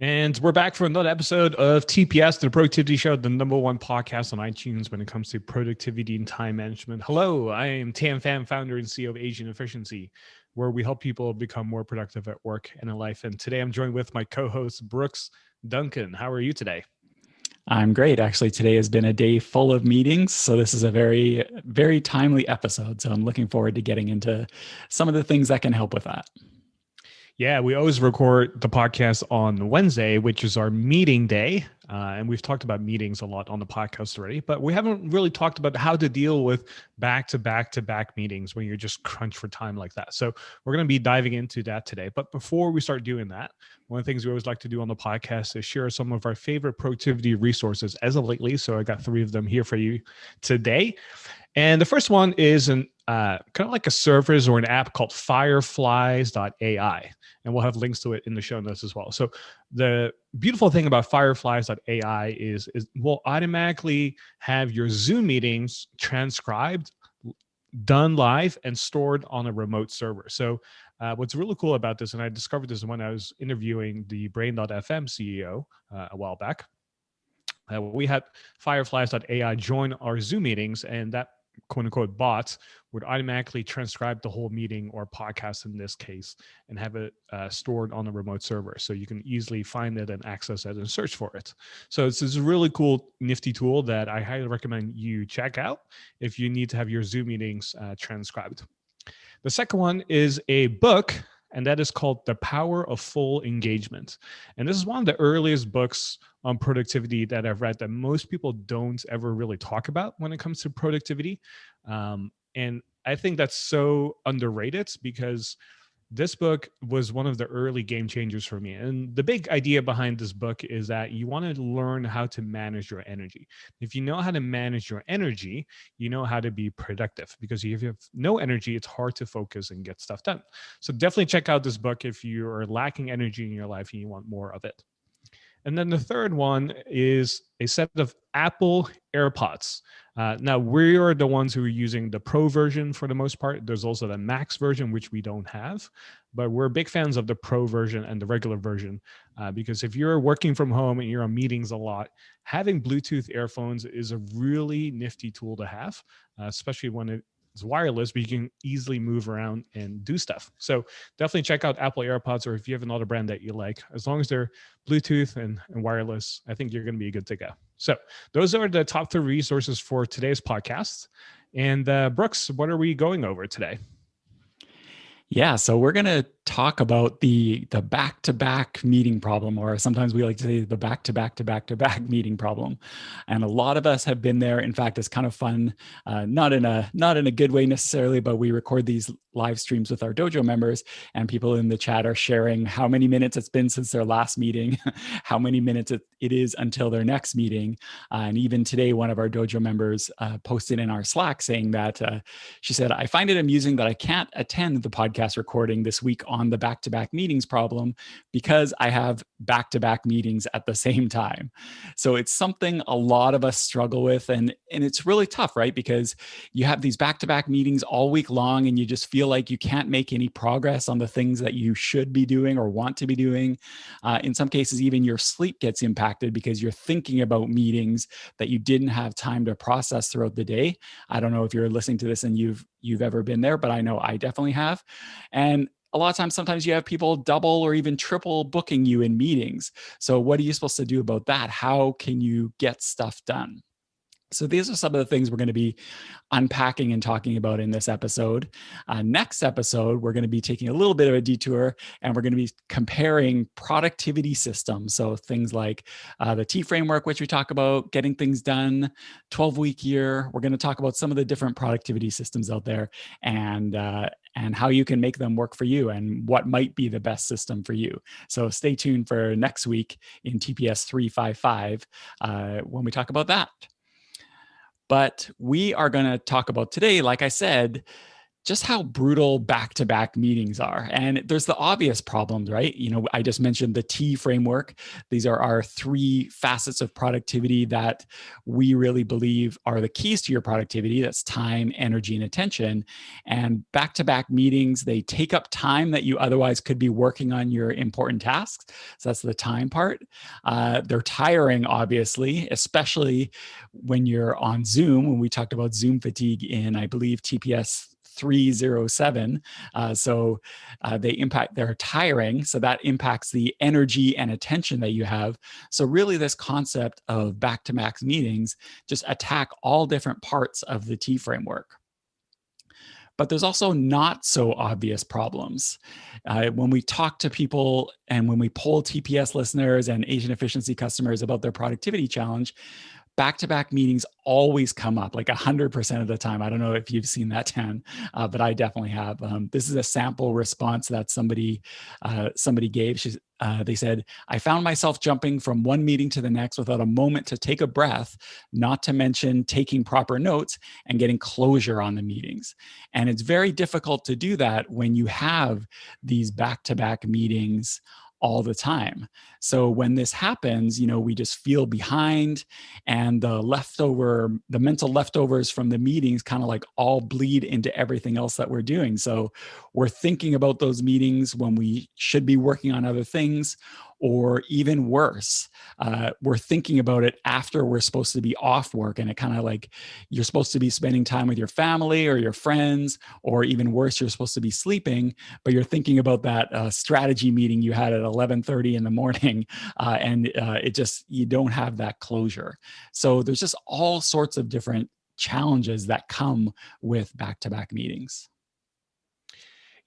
And we're back for another episode of TPS, the Productivity Show, the #1 podcast on iTunes when it comes to productivity and time management. Hello, I am Tam Pham, founder and CEO of Asian Efficiency, where we help people become more productive at work and in life. And today I'm joined with my co-host, Brooks Duncan. How are you today? I'm great. Actually, today has been a day full of meetings. So this is a very, very timely episode. So I'm looking forward to getting into some of the things that can help with that. Yeah, we always record the podcast on Wednesday, which is our meeting day. And we've talked about meetings a lot on the podcast already, but we haven't really talked about how to deal with back-to-back meetings when you're just crunched for time like that. So we're going to be diving into that today. But before we start doing that, one of the things we always like to do on the podcast is share some of our favorite productivity resources as of lately. So I got 3 of them here for you today. And the first one is kind of like a service or an app called fireflies.ai. And we'll have links to it in the show notes as well. So the beautiful thing about fireflies.ai is we'll automatically have your Zoom meetings transcribed, done live, and stored on a remote server. So what's really cool about this, and I discovered this when I was interviewing the Brain.fm CEO a while back, we had fireflies.ai join our Zoom meetings, and that quote unquote bots would automatically transcribe the whole meeting or podcast in this case and have it stored on a remote server. So you can easily find it and access it and search for it. So it's this really cool, nifty tool that I highly recommend you check out if you need to have your Zoom meetings transcribed. The second one is a book, and that is called The Power of Full Engagement. And this is one of the earliest books on productivity that I've read that most people don't ever really talk about when it comes to productivity. And I think that's so underrated because this book was one of the early game changers for me. And the big idea behind this book is that you want to learn how to manage your energy. If you know how to manage your energy, you know how to be productive, because if you have no energy, it's hard to focus and get stuff done. So definitely check out this book if you are lacking energy in your life and you want more of it. And then the third one is a set of Apple AirPods. Now, we are the ones who are using the Pro version for the most part. There's also the Max version, which we don't have. But we're big fans of the Pro version and the regular version because if you're working from home and you're on meetings a lot, having Bluetooth earphones is a really nifty tool to have, especially when it's wireless, but you can easily move around and do stuff. So definitely check out Apple AirPods, or if you have another brand that you like, as long as they're Bluetooth and wireless, I think you're going to be good to go. So those are the top 3 resources for today's podcast. And Brooks, what are we going over today? Yeah, so we're going to talk about the back-to-back meeting problem, or sometimes we like to say the back-to-back meeting problem. And a lot of us have been there. In fact, it's kind of fun, not in a good way necessarily, but we record these live streams with our dojo members, and people in the chat are sharing how many minutes it's been since their last meeting, how many minutes it is until their next meeting. And even today, one of our dojo members posted in our Slack saying that she said, "I find it amusing that I can't attend the podcast recording this week on the back-to-back meetings problem because I have back-to-back meetings at the same time." So it's something a lot of us struggle with, and it's really tough, right? Because you have these back-to-back meetings all week long and you just feel like you can't make any progress on the things that you should be doing or want to be doing. In some cases, even your sleep gets impacted because you're thinking about meetings that you didn't have time to process throughout the day. I don't know if you're listening to this and you've ever been there, but I know I definitely have. And a lot of times, sometimes you have people double or even triple booking you in meetings. So what are you supposed to do about that? How can you get stuff done? So these are some of the things we're going to be unpacking and talking about in this episode. Next episode, we're going to be taking a little bit of a detour, and we're going to be comparing productivity systems. So things like the T framework, which we talk about, getting things done, 12-week year. We're going to talk about some of the different productivity systems out there and how you can make them work for you and what might be the best system for you. So stay tuned for next week in TPS 355 when we talk about that. But we are going to talk about today, like I said, just how brutal back-to-back meetings are. And there's the obvious problems, right? I just mentioned the T framework. These are our three facets of productivity that we really believe are the keys to your productivity. That's time, energy, and attention. And back-to-back meetings, they take up time that you otherwise could be working on your important tasks. So that's the time part. They're tiring, obviously, especially when you're on Zoom. When we talked about Zoom fatigue in, I believe, TPS307. They're tiring. So that impacts the energy and attention that you have. So really this concept of back-to-back meetings just attack all different parts of the T framework. But there's also not so obvious problems. When we talk to people and when we poll TPS listeners and agent efficiency customers about their productivity challenge, back-to-back meetings always come up like 100% of the time. I don't know if you've seen that, Dan, but I definitely have. This is a sample response that somebody gave. They said, I found myself jumping from one meeting to the next without a moment to take a breath, not to mention taking proper notes and getting closure on the meetings. And it's very difficult to do that when you have these back-to-back meetings all the time. So when this happens, we just feel behind, and the mental leftovers from the meetings kind of like all bleed into everything else that we're doing. So we're thinking about those meetings when we should be working on other things, or even worse, we're thinking about it after we're supposed to be off work, and it kind of like you're supposed to be spending time with your family or your friends, or even worse, you're supposed to be sleeping, but you're thinking about that strategy meeting you had at 11:30 in the morning, and you don't have that closure. So there's just all sorts of different challenges that come with back-to-back meetings.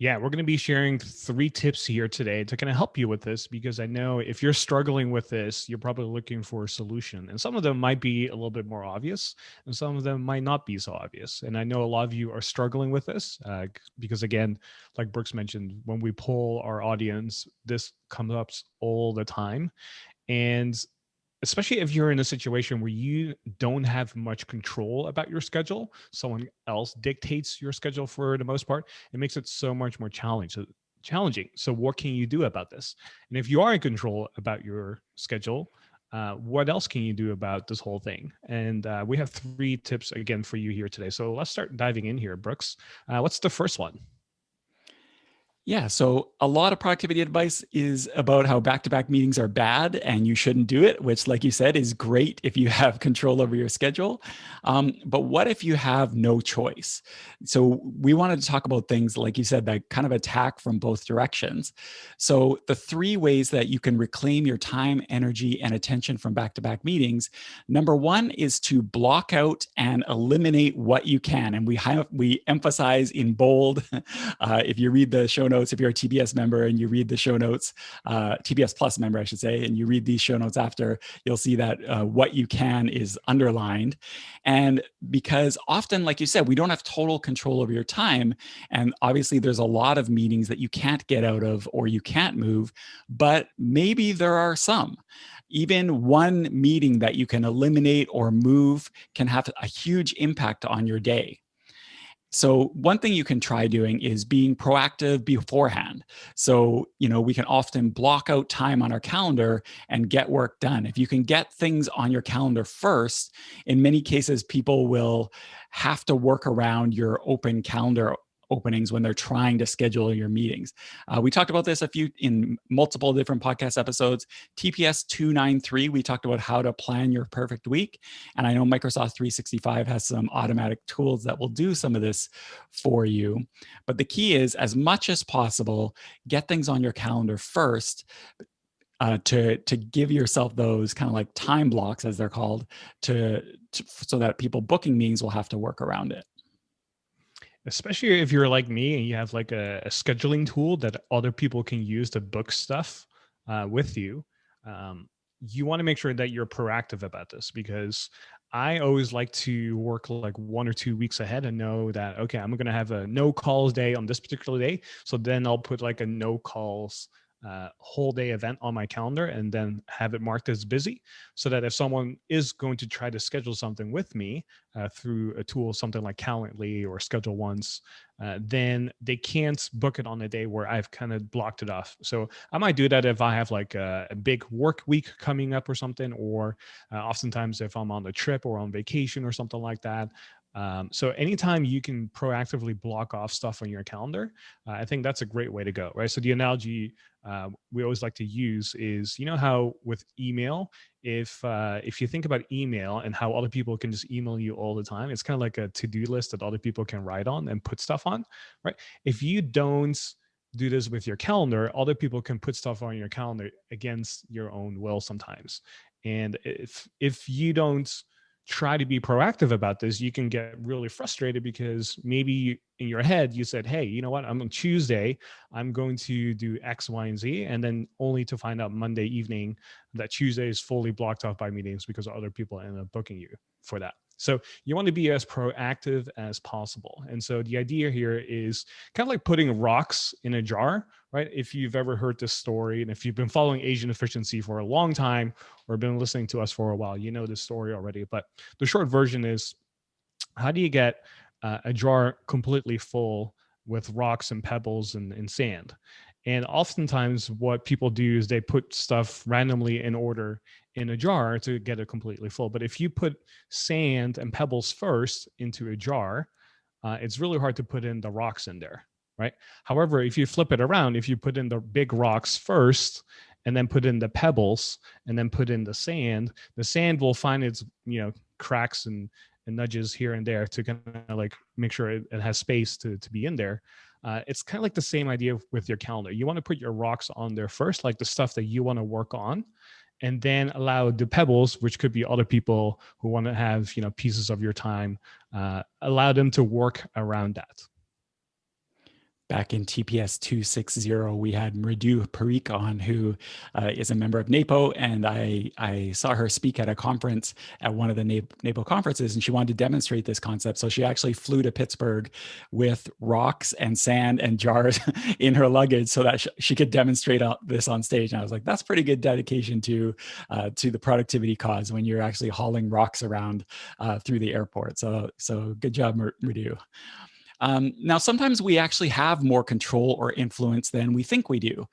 Yeah, we're going to be sharing 3 tips here today to kind of help you with this, because I know if you're struggling with this, you're probably looking for a solution. And some of them might be a little bit more obvious, and some of them might not be so obvious. And I know a lot of you are struggling with this because, again, like Brooks mentioned, when we poll our audience, this comes up all the time. And especially if you're in a situation where you don't have much control about your schedule, someone else dictates your schedule for the most part, it makes it so much more challenging. So what can you do about this? And if you are in control about your schedule, what else can you do about this whole thing? And we have 3 tips again for you here today. So let's start diving in here, Brooks. What's the first one? Yeah, so a lot of productivity advice is about how back-to-back meetings are bad and you shouldn't do it, which, like you said, is great if you have control over your schedule. But what if you have no choice? So we wanted to talk about things, like you said, that kind of attack from both directions. So the 3 ways that you can reclaim your time, energy, and attention from back-to-back meetings. Number 1 is to block out and eliminate what you can. And we emphasize in bold, if you read the show notes, if you're a TPS member and you read the show notes, TPS Plus member, I should say, and you read these show notes after, you'll see that what you can is underlined. And because often, like you said, we don't have total control over your time. And obviously, there's a lot of meetings that you can't get out of or you can't move, but maybe there are some. Even one meeting that you can eliminate or move can have a huge impact on your day. So one thing you can try doing is being proactive beforehand. So, we can often block out time on our calendar and get work done. If you can get things on your calendar first, in many cases, people will have to work around your open calendar openings when they're trying to schedule your meetings. We talked about this in multiple different podcast episodes. TPS 293, we talked about how to plan your perfect week. And I know Microsoft 365 has some automatic tools that will do some of this for you. But the key is, as much as possible, get things on your calendar first, to give yourself those kind of like time blocks, as they're called, so that people booking meetings will have to work around it. Especially if you're like me and you have like a scheduling tool that other people can use to book stuff with you. You want to make sure that you're proactive about this, because I always like to work like 1 or 2 weeks ahead and know that, okay, I'm going to have a no calls day on this particular day. So then I'll put like a no calls whole day event on my calendar and then have it marked as busy, so that if someone is going to try to schedule something with me through a tool, something like Calendly or Schedule Once, then they can't book it on a day where I've kind of blocked it off. So I might do that if I have like a big work week coming up or something, or oftentimes if I'm on a trip or on vacation or something like that. So anytime you can proactively block off stuff on your calendar, I think that's a great way to go, right? So the analogy we always like to use is, you know how with email, if you think about email and how other people can just email you all the time, it's kind of like a to-do list that other people can write on and put stuff on, right? If you don't do this with your calendar, other people can put stuff on your calendar against your own will sometimes. And if you don't try to be proactive about this, you can get really frustrated because maybe in your head you said, hey, you know what, I'm on Tuesday, I'm going to do X, Y, and Z, and then only to find out Monday evening that Tuesday is fully blocked off by meetings because other people end up booking you for that. So you want to be as proactive as possible. And so the idea here is kind of like putting rocks in a jar, right? If you've ever heard this story, and if you've been following Asian efficiency for a long time or been listening to us for a while, you know this story already. But the short version is, how do you get a jar completely full with rocks and pebbles and sand? And oftentimes, what people do is they put stuff randomly in order in a jar to get it completely full. But if you put sand and pebbles first into a jar, it's really hard to put in the rocks in there, right? However, if you flip it around, if you put in the big rocks first and then put in the pebbles and then put in the sand will find its, cracks and nudges here and there to kind of like make sure it has space to be in there. It's kind of like the same idea with your calendar. You want to put your rocks on there first, like the stuff that you want to work on, and then allow the pebbles, which could be other people who want to have pieces of your time, allow them to work around that. Back in TPS354, we had Mridu Parikh on, who is a member of NAPO, and I saw her speak at a conference at one of the NAPO conferences, and she wanted to demonstrate this concept. So she actually flew to Pittsburgh with rocks and sand and jars in her luggage so that she could demonstrate this on stage. And I was like, that's pretty good dedication to the productivity cause when you're actually hauling rocks around through the airport. So good job, Mridu. Now, sometimes we actually have more control or influence than we think we do.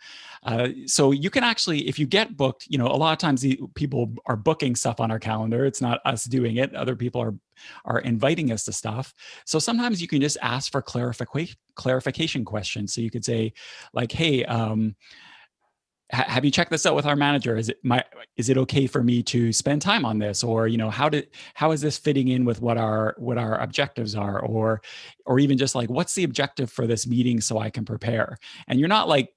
So you can actually, if you get booked, a lot of times people are booking stuff on our calendar. It's not us doing it. Other people are inviting us to stuff. So sometimes you can just ask for clarification questions. So you could say like, hey, have you checked this out with our manager? Is it okay for me to spend time on this? Or, how is this fitting in with what our objectives are? Or even just like, what's the objective for this meeting so I can prepare? And you're not like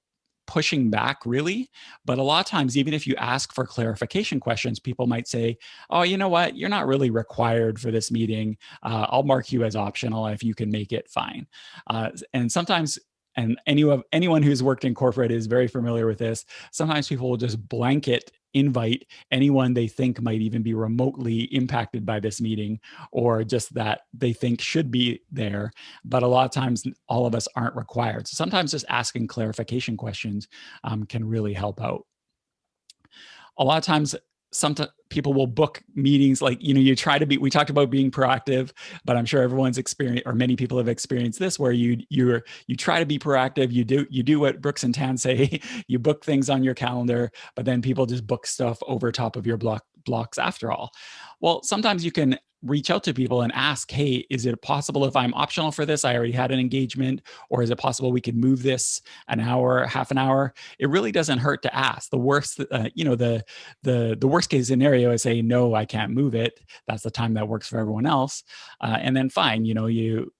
pushing back really, but a lot of times, even if you ask for clarification questions, people might say, oh, you know what? You're not really required for this meeting. I'll mark you as optional. If you can make it, fine. And sometimes, and anyone who's worked in corporate is very familiar with this. Sometimes people will just blanket invite anyone they think might even be remotely impacted by this meeting, or just that they think should be there. But a lot of times, all of us aren't required. So sometimes just asking clarification questions can really help out. A lot of times, sometimes people will book meetings like, you try to be, we talked about being proactive, but I'm sure everyone's experienced, or many people have experienced this, where you try to be proactive. You do what Brooks and Tan say, you book things on your calendar, but then people just book stuff over top of your blocks after all. Well, sometimes you can reach out to people and ask, hey, is it possible if I'm optional for this? I already had an engagement, or is it possible we could move this an hour, half an hour? It really doesn't hurt to ask. The worst, the worst case scenario is say, no, I can't move it. That's the time that works for everyone else. And then fine, you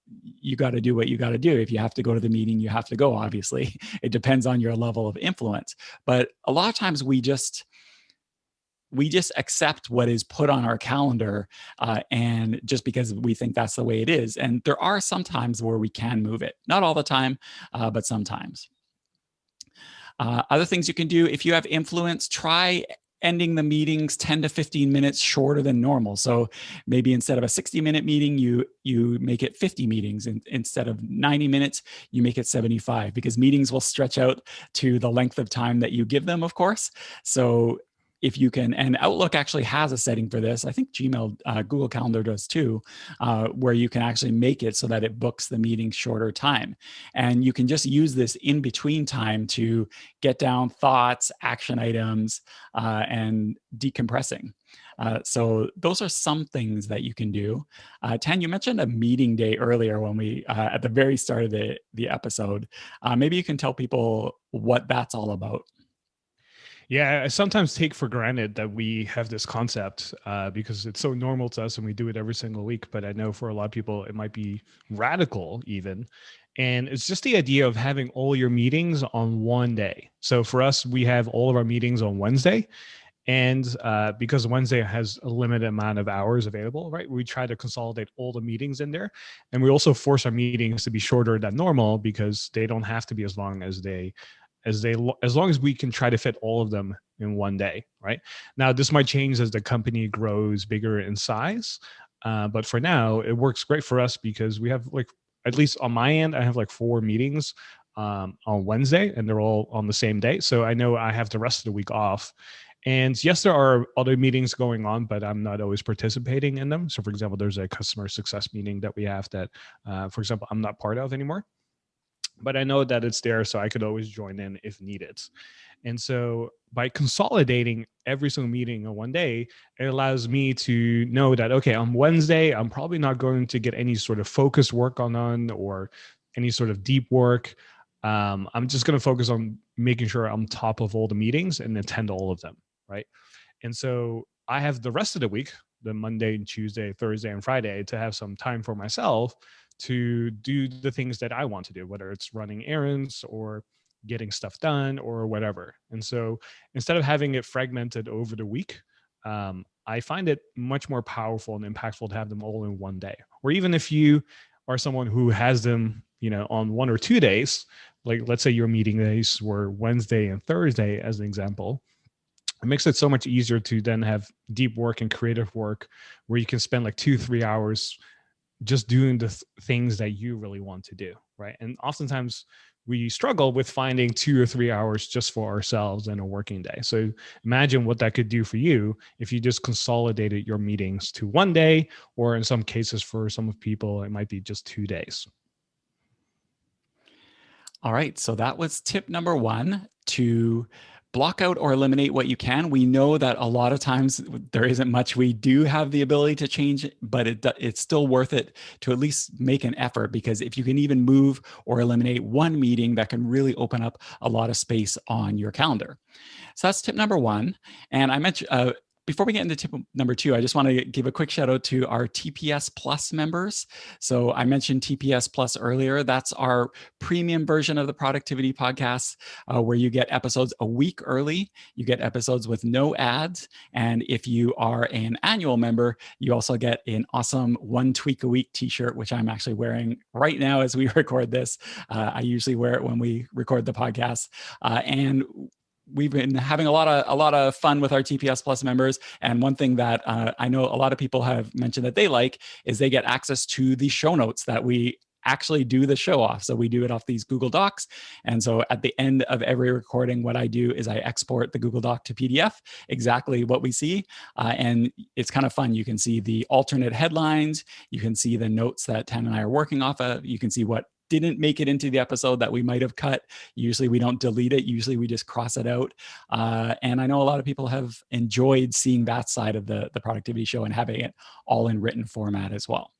got to do what you got to do. If you have to go to the meeting, you have to go, obviously. It depends on your level of influence. But a lot of times we just accept what is put on our calendar, and just because we think that's the way it is. And there are some times where we can move it. Not all the time, but sometimes. Other things you can do, if you have influence, try ending the meetings 10 to 15 minutes shorter than normal. So maybe instead of a 60-minute meeting, you make it 50 meetings. And instead of 90 minutes, you make it 75, because meetings will stretch out to the length of time that you give them, of course. So if you can, and Outlook actually has a setting for this. I think Gmail, Google Calendar does too, where you can actually make it so that it books the meeting shorter time. And you can just use this in between time to get down thoughts, action items, and decompressing. So those are some things that you can do. Tan, you mentioned a meeting day earlier when we, at the very start of the episode. Maybe you can tell people what that's all about. Yeah, I sometimes take for granted that we have this concept because it's so normal to us and we do it every single week. But I know for a lot of people, it might be radical even. And it's just the idea of having all your meetings on one day. So for us, we have all of our meetings on Wednesday. And because Wednesday has a limited amount of hours available, right? We try to consolidate all the meetings in there. And we also force our meetings to be shorter than normal because they don't have to be as long as long as we can try to fit all of them in one day, right? Now, this might change as the company grows bigger in size, but for now, it works great for us because we have like, at least on my end, I have like 4 meetings on Wednesday, and they're all on the same day. So I know I have the rest of the week off. And yes, there are other meetings going on, but I'm not always participating in them. So, for example, there's a customer success meeting that we have that, for example, I'm not part of anymore, but I know that it's there, so I could always join in if needed. And so by consolidating every single meeting on one day, it allows me to know that, okay, on Wednesday, I'm probably not going to get any sort of focused work on or any sort of deep work. I'm just going to focus on making sure I'm top of all the meetings and attend all of them, right? And so I have the rest of the week, the Monday and Tuesday, Thursday and Friday, to have some time for myself to do the things that I want to do, whether it's running errands or getting stuff done or whatever. And so instead of having it fragmented over the week, I find it much more powerful and impactful to have them all in one day. Or even if you are someone who has them, on 1 or 2 days, like let's say your meeting days were Wednesday and Thursday as an example, it makes it so much easier to then have deep work and creative work where you can spend like 2-3 hours just doing the things that you really want to do, right? And oftentimes we struggle with finding 2 or 3 hours just for ourselves in a working day. So imagine what that could do for you if you just consolidated your meetings to one day, or in some cases for some people, it might be just 2 days. All right, so that was tip number 1, to block out or eliminate what you can. We know that a lot of times there isn't much we do have the ability to change, but it's still worth it to at least make an effort, because if you can even move or eliminate one meeting, that can really open up a lot of space on your calendar. So that's tip number 1. And I mentioned, before we get into tip number 2, I just want to give a quick shout out to our TPS Plus members. So I mentioned TPS Plus earlier. That's our premium version of the productivity podcast, where you get episodes a week early. You get episodes with no ads. And if you are an annual member, you also get an awesome One Tweak a Week t-shirt, which I'm actually wearing right now as we record this. I usually wear it when we record the podcast. And we've been having a lot of fun with our TPS Plus members. And one thing that I know a lot of people have mentioned that they like is they get access to the show notes that we actually do the show off. So we do it off these Google Docs. And so at the end of every recording, what I do is I export the Google Doc to PDF, exactly what we see. And it's kind of fun. You can see the alternate headlines. You can see the notes that Tan and I are working off of. You can see what didn't make it into the episode that we might have cut. Usually we don't delete it. Usually we just cross it out. And I know a lot of people have enjoyed seeing that side of the productivity show and having it all in written format as well.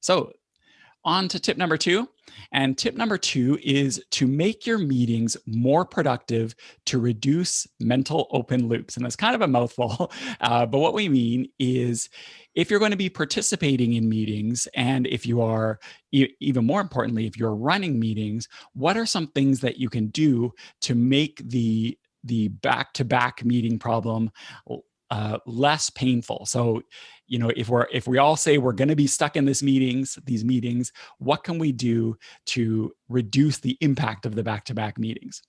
So on to tip number 2. And tip number 2 is to make your meetings more productive to reduce mental open loops. And that's kind of a mouthful, but what we mean is if you're going to be participating in meetings, and if you are, even more importantly, if you're running meetings, what are some things that you can do to make the back-to-back meeting problem less painful? So, if we all say we're going to be stuck in these meetings, what can we do to reduce the impact of the back-to-back meetings?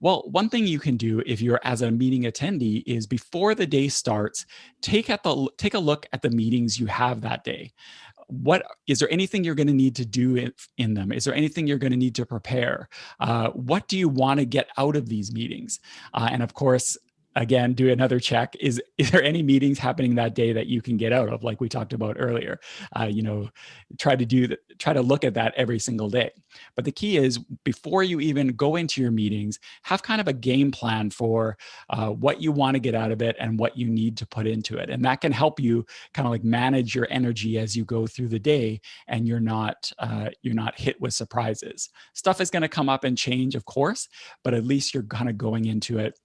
Well, one thing you can do if you're as a meeting attendee is before the day starts, take a look at the meetings you have that day. What is there anything you're going to need to do in them? Is there anything you're going to need to prepare? What do you want to get out of these meetings? And of course, again, do another check. Is there any meetings happening that day that you can get out of, like we talked about earlier? Try to look at that every single day. But the key is, before you even go into your meetings, have kind of a game plan for what you want to get out of it and what you need to put into it. And that can help you kind of like manage your energy as you go through the day, and you're not hit with surprises. Stuff is going to come up and change, of course, but at least you're kind of going into it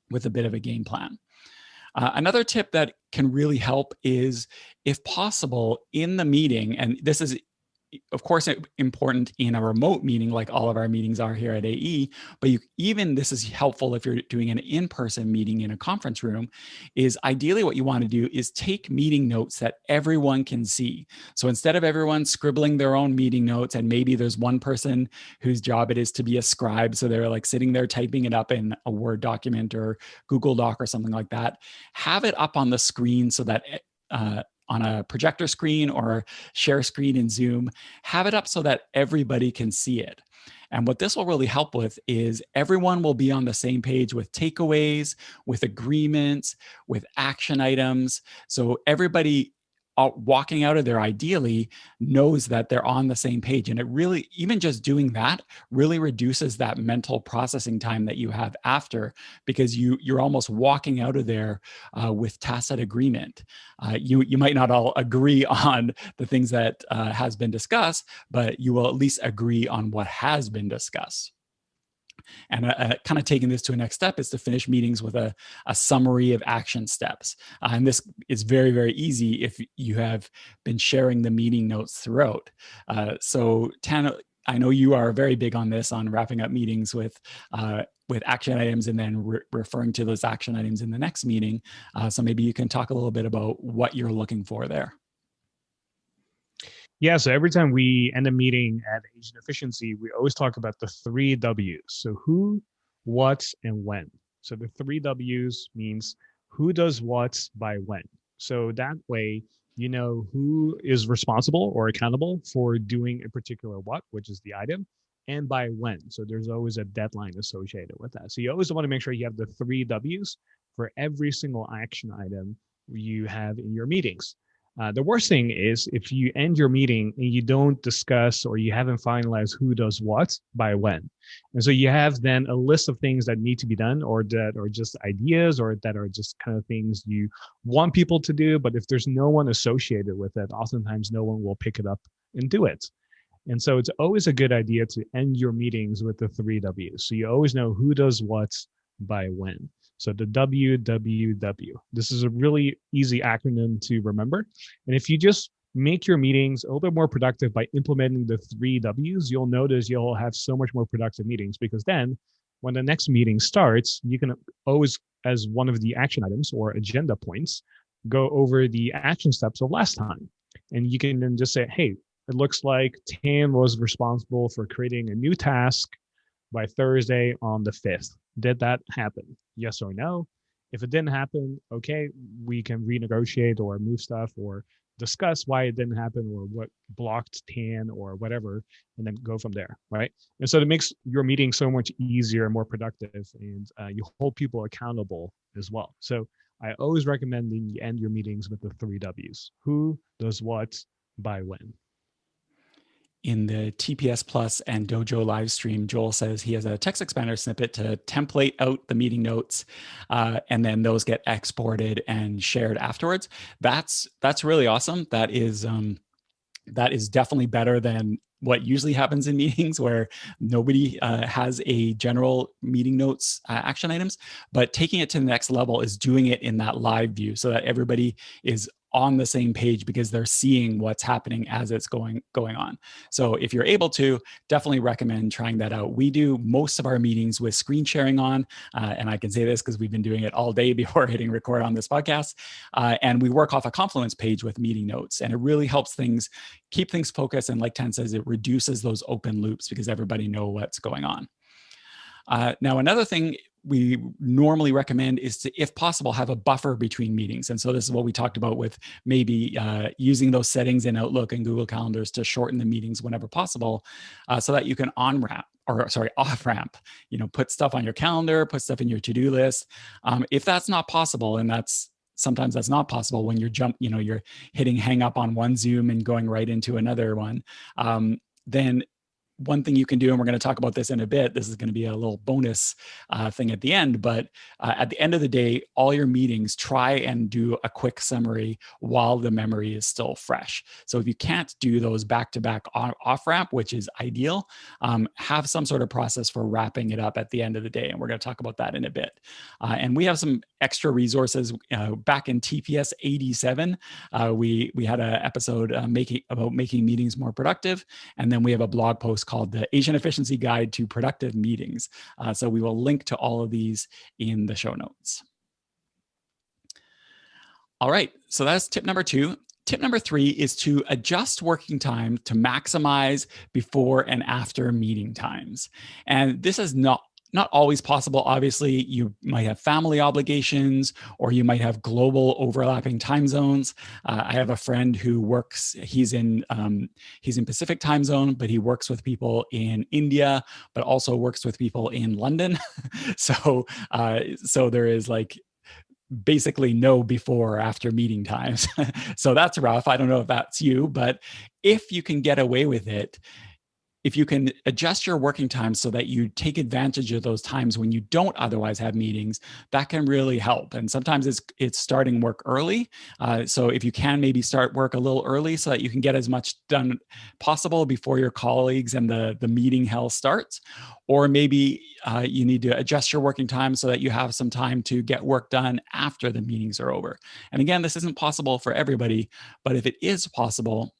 with a bit of a game plan. Another tip that can really help is, if possible, in the meeting, and this is of course important in a remote meeting like all of our meetings are here at AE, but this is helpful if you're doing an in-person meeting in a conference room, is ideally what you want to do is take meeting notes that everyone can see. So instead of everyone scribbling their own meeting notes, and maybe there's one person whose job it is to be a scribe, so they're like sitting there typing it up in a Word document or Google Doc or something like that, have it up on the screen so that on a projector screen or share screen in Zoom, have it up so that everybody can see it. And what this will really help with is everyone will be on the same page with takeaways, with agreements, with action items. So everybody walking out of there ideally knows that they're on the same page. And it really, even just doing that, really reduces that mental processing time that you have after, because you're almost walking out of there with tacit agreement. You might not all agree on the things that has been discussed, but you will at least agree on what has been discussed. And kind of taking this to a next step is to finish meetings with a summary of action steps. And this is very, very easy if you have been sharing the meeting notes throughout. So Tana, I know you are very big on this, on wrapping up meetings with action items and then referring to those action items in the next meeting. So maybe you can talk a little bit about what you're looking for there. Yeah, so every time we end a meeting at Agent Efficiency, we always talk about the three W's. So who, what, and when. So the three W's means who does what by when. So that way, you know who is responsible or accountable for doing a particular what, which is the item, and by when. So there's always a deadline associated with that. So you always want to make sure you have the three W's for every single action item you have in your meetings. The worst thing is if you end your meeting and you don't discuss or you haven't finalized who does what by when. And so you have then a list of things that need to be done, or that are just ideas, or that are just kind of things you want people to do. But if there's no one associated with it, oftentimes no one will pick it up and do it. And so it's always a good idea to end your meetings with the three W's. So you always know who does what by when. So the WWW. This is a really easy acronym to remember. And if you just make your meetings a little bit more productive by implementing the three W's, you'll notice you'll have so much more productive meetings, because then when the next meeting starts, you can always, as one of the action items or agenda points, go over the action steps of last time. And you can then just say, hey, it looks like Tan was responsible for creating a new task by Thursday on the 5th. Did that happen? Yes or no? If it didn't happen, okay, we can renegotiate or move stuff or discuss why it didn't happen or what blocked Tan or whatever, and then go from there, right? And so it makes your meeting so much easier and more productive, and you hold people accountable as well. So I always recommend that you end your meetings with the three W's. Who does what by when. In the TPS Plus and Dojo live stream, Joel says he has a text expander snippet to template out the meeting notes, and then those get exported and shared afterwards. That's really awesome. That is definitely better than what usually happens in meetings, where nobody has a general meeting notes action items. But taking it to the next level is doing it in that live view, so that everybody is on the same page because they're seeing what's happening as it's going on. So if you're able to, definitely recommend trying that out. We do most of our meetings with screen sharing on, and I can say this because we've been doing it all day before hitting record on this podcast. And we work off a Confluence page with meeting notes, and it really helps things keep things focused. And like Tan says, it reduces those open loops because everybody knows what's going on. Now, another thing we normally recommend is to, if possible, have a buffer between meetings. And so this is what we talked about with maybe using those settings in Outlook and Google Calendars to shorten the meetings whenever possible, so that you can off ramp, put stuff on your calendar, put stuff in your to-do list. If that's not possible, and sometimes that's not possible when you're hitting hang up on one Zoom and going right into another one, then one thing you can do, and we're going to talk about this in a bit, this is going to be a little bonus thing at the end, but at the end of the day, all your meetings, try and do a quick summary while the memory is still fresh. So if you can't do those back-to-back off-ramp, which is ideal, have some sort of process for wrapping it up at the end of the day, and we're going to talk about that in a bit. And we have some extra resources. Back in TPS87, we had an episode about making meetings more productive, and then we have a blog post called the Asian Efficiency Guide to Productive Meetings. So we will link to all of these in the show notes. All right, so that's tip number 2. Tip number 3 is to adjust working time to maximize before and after meeting times. And this is not always possible. Obviously, you might have family obligations, or you might have global overlapping time zones. I have a friend who works, he's in Pacific time zone, but he works with people in India, but also works with people in London. So there is basically no before or after meeting times. So that's rough. I don't know if that's you, but if you can get away with it, if you can adjust your working time so that you take advantage of those times when you don't otherwise have meetings, that can really help. And sometimes it's starting work early. So if you can maybe start work a little early so that you can get as much done possible before your colleagues and the meeting hell starts. Or maybe you need to adjust your working time so that you have some time to get work done after the meetings are over. And again, this isn't possible for everybody, but if it is possible,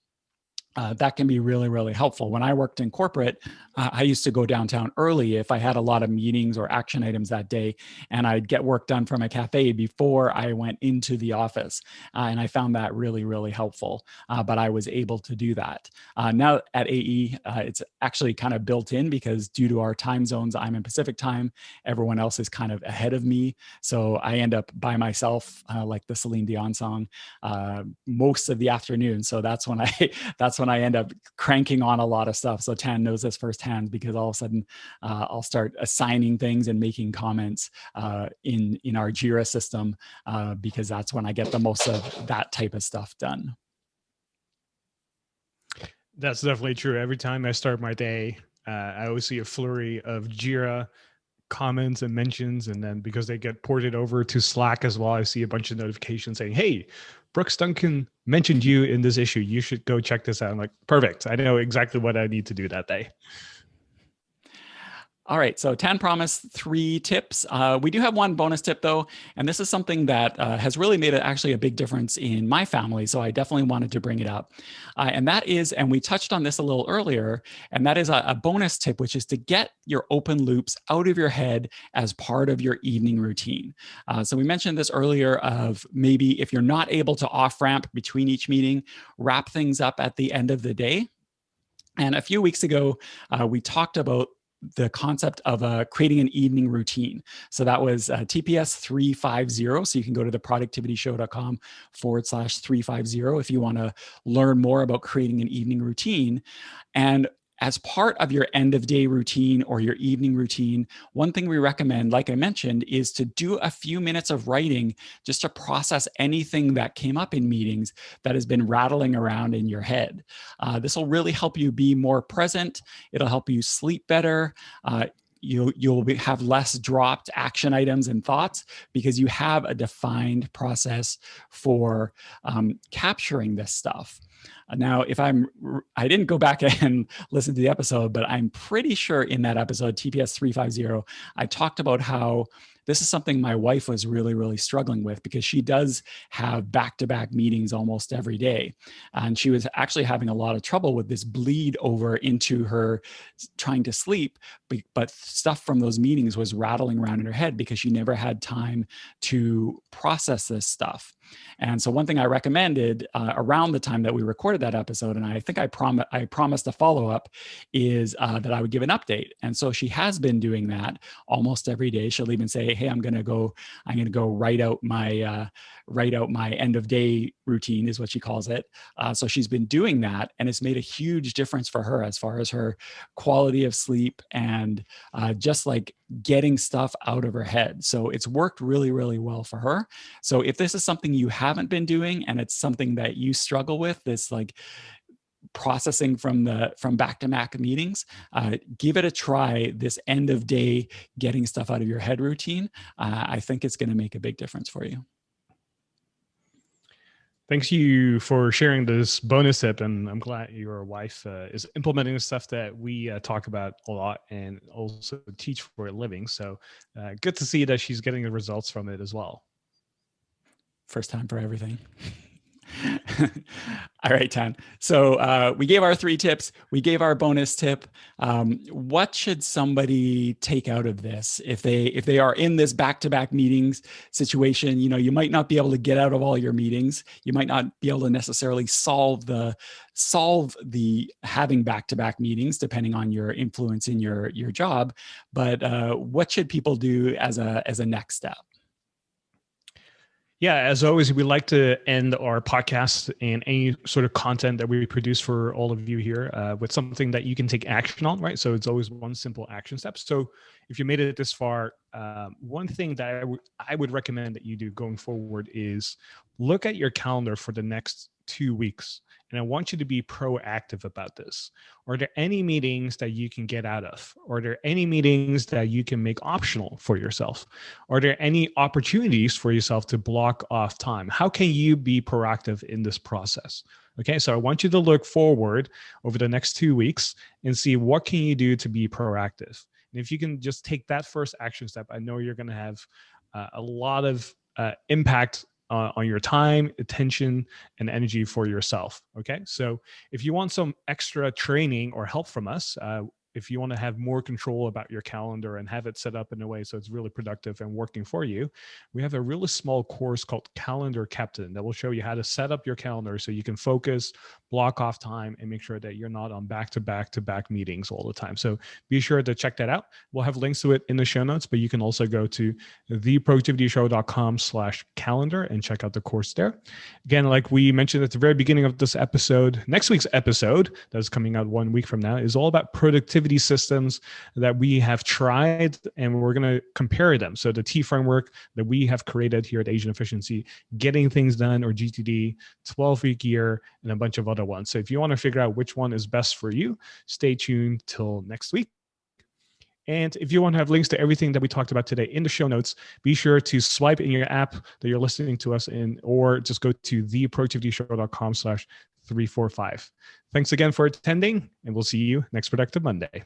that can be really, really helpful. When I worked in corporate, I used to go downtown early if I had a lot of meetings or action items that day, and I'd get work done from a cafe before I went into the office. And I found that really, really helpful, but I was able to do that. Now at AE, it's actually kind of built in because due to our time zones, I'm in Pacific time, everyone else is kind of ahead of me. So I end up by myself, like the Celine Dion song, most of the afternoon. So that's when I end up cranking on a lot of stuff. So Tan knows this firsthand because all of a sudden I'll start assigning things and making comments in our Jira system because that's when I get the most of that type of stuff done. That's definitely true. Every time I start my day, I always see a flurry of Jira comments and mentions, and then because they get ported over to Slack as well, I see a bunch of notifications saying, hey, Brooks Duncan mentioned you in this issue, you should go check this out. I'm like, perfect, I know exactly what I need to do that day. All right, so Tan promised 3 tips. We do have one bonus tip though, and this is something that has really made it actually a big difference in my family, so I definitely wanted to bring it up. And that is, and we touched on this a little earlier, and that is a bonus tip, which is to get your open loops out of your head as part of your evening routine. So we mentioned this earlier of maybe if you're not able to off-ramp between each meeting, wrap things up at the end of the day. And a few weeks ago, we talked about the concept of creating an evening routine. So that was TPS350. So you can go to theproductivityshow.com/350 if you want to learn more about creating an evening routine. And as part of your end of day routine or your evening routine, one thing we recommend, like I mentioned, is to do a few minutes of writing just to process anything that came up in meetings that has been rattling around in your head. This will really help you be more present. It'll help you sleep better. You'll have less dropped action items and thoughts because you have a defined process for capturing this stuff. Now, I didn't go back and listen to the episode, but I'm pretty sure in that episode, TPS 350, I talked about how This is something my wife was really, really struggling with because she does have back-to-back meetings almost every day. And she was actually having a lot of trouble with this bleed over into her trying to sleep, but stuff from those meetings was rattling around in her head because she never had time to process this stuff. And so one thing I recommended around the time that we recorded that episode, and I think I promised a follow-up, is that I would give an update. And so she has been doing that almost every day. She'll even say, "Hey, I'm going to go write out my end of day routine," is what she calls it. So she's been doing that, and it's made a huge difference for her as far as her quality of sleep and just like getting stuff out of her head. So it's worked really, really well for her. So if this is something you haven't been doing and it's something that you struggle with, this like processing from back-to-back meetings, give it a try. This end of day getting stuff out of your head routine, I think it's going to make a big difference for you. Thanks you for sharing this bonus tip, and I'm glad your wife is implementing the stuff that we talk about a lot and also teach for a living. So good to see that she's getting the results from it as well. First time for everything. All right, Tan. So we gave our 3 tips. We gave our bonus tip. What should somebody take out of this if they are in this back-to-back meetings situation? You know, you might not be able to get out of all your meetings. You might not be able to necessarily solve the having back-to-back meetings, depending on your influence in your job. But what should people do as a next step? Yeah, as always, we like to end our podcast and any sort of content that we produce for all of you here with something that you can take action on, right? So it's always one simple action step. So if you made it this far, one thing that I would recommend that you do going forward is look at your calendar for the next 2 weeks. And I want you to be proactive about this. Are there any meetings that you can get out of? Are there any meetings that you can make optional for yourself? Are there any opportunities for yourself to block off time? How can you be proactive in this process? Okay, so I want you to look forward over the next 2 weeks and see what can you do to be proactive. And if you can just take that first action step, I know you're going to have a lot of impact on your time, attention, and energy for yourself. Okay. So if you want some extra training or help from us, if you want to have more control about your calendar and have it set up in a way so it's really productive and working for you, we have a really small course called Calendar Captain that will show you how to set up your calendar so you can focus, block off time, and make sure that you're not on back-to-back meetings all the time. So be sure to check that out. We'll have links to it in the show notes, but you can also go to theproductivityshow.com/calendar and check out the course there. Again, like we mentioned at the very beginning of this episode, next week's episode that's coming out 1 week from now is all about productivity systems that we have tried, and we're going to compare them. So the T framework that we have created here at Asian Efficiency, Getting Things Done, or GTD, 12-week year, and a bunch of other ones. So if you want to figure out which one is best for you, stay tuned till next week. And if you want to have links to everything that we talked about today in the show notes, be sure to swipe in your app that you're listening to us in, or just go to theproductivityshow.com/345. Thanks again for attending, and we'll see you next Productive Monday.